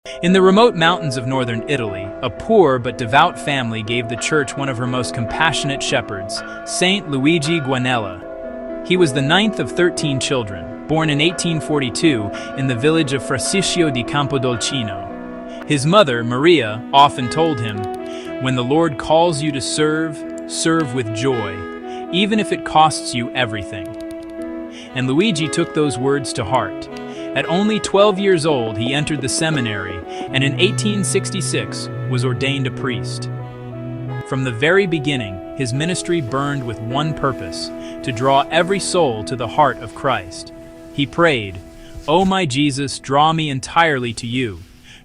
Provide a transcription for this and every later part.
In the remote mountains of northern Italy, a poor but devout family gave the church one of her most compassionate shepherds, Saint Luigi Guanella. He was the ninth of 13 children, born in 1842 in the village of Frasciccio di Campodolcino. His mother, Maria, often told him, "When the Lord calls you to serve, serve with joy, even if it costs you everything." And Luigi took those words to heart. At only 12 years old, he entered the seminary and in 1866 was ordained a priest. From the very beginning, his ministry burned with one purpose, to draw every soul to the heart of Christ. He prayed, "O my Jesus, draw me entirely to you.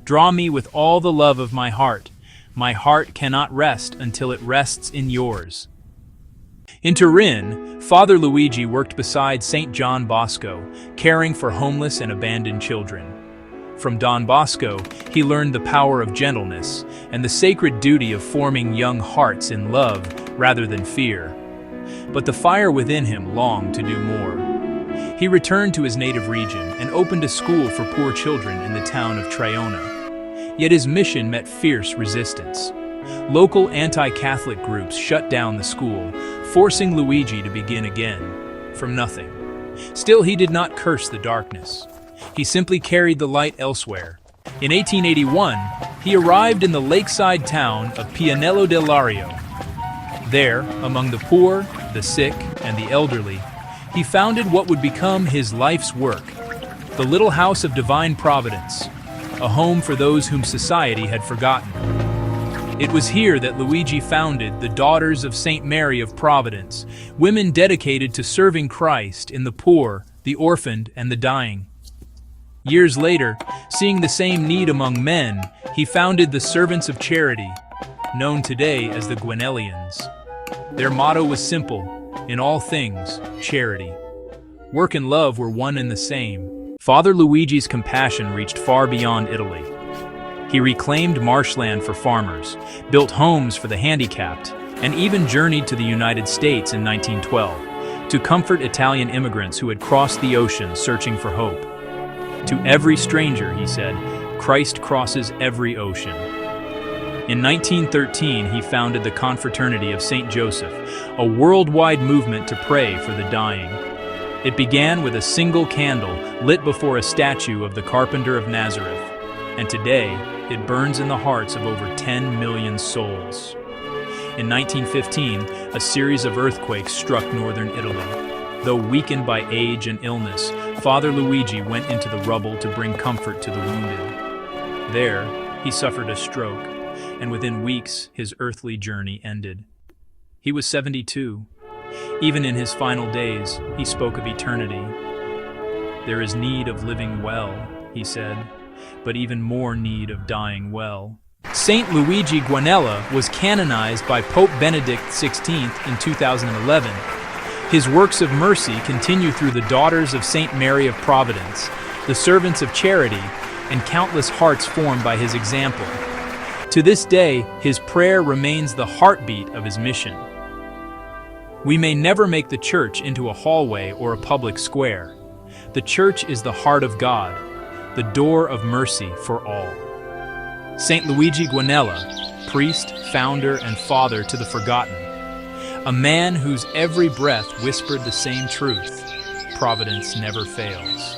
Draw me with all the love of my heart. My heart cannot rest until it rests in yours." In Turin, Father Luigi worked beside St. John Bosco, caring for homeless and abandoned children. From Don Bosco, he learned the power of gentleness and the sacred duty of forming young hearts in love rather than fear. But the fire within him longed to do more. He returned to his native region and opened a school for poor children in the town of Traiona. Yet his mission met fierce resistance. Local anti-Catholic groups shut down the school, forcing Luigi to begin again, from nothing. Still, he did not curse the darkness. He simply carried the light elsewhere. In 1881, he arrived in the lakeside town of Pianello del Lario. There, among the poor, the sick, and the elderly, he founded what would become his life's work, the Little House of Divine Providence, a home for those whom society had forgotten. It was here that Luigi founded the Daughters of St. Mary of Providence, women dedicated to serving Christ in the poor, the orphaned, and the dying. Years later, seeing the same need among men, he founded the Servants of Charity, known today as the Guanellians. Their motto was simple: in all things, charity. Work and love were one and the same. Father Luigi's compassion reached far beyond Italy. He reclaimed marshland for farmers, built homes for the handicapped, and even journeyed to the United States in 1912 to comfort Italian immigrants who had crossed the ocean searching for hope. To every stranger, he said, Christ crosses every ocean. In 1913, he founded the Confraternity of St. Joseph, a worldwide movement to pray for the dying. It began with a single candle lit before a statue of the Carpenter of Nazareth, and today it burns in the hearts of over 10 million souls. In 1915, a series of earthquakes struck northern Italy. Though weakened by age and illness, Father Luigi went into the rubble to bring comfort to the wounded. There, he suffered a stroke, and within weeks, his earthly journey ended. He was 72. Even in his final days, he spoke of eternity. "There is need of living well," he said, "but even more need of dying well." Saint Luigi Guanella was canonized by Pope Benedict XVI in 2011. His works of mercy continue through the Daughters of St. Mary of Providence, the Servants of Charity, and countless hearts formed by his example. To this day, his prayer remains the heartbeat of his mission. We may never make the church into a hallway or a public square. The church is the heart of God, the door of mercy for all. Saint Luigi Guanella, priest, founder, and father to the forgotten, a man whose every breath whispered the same truth: Providence never fails.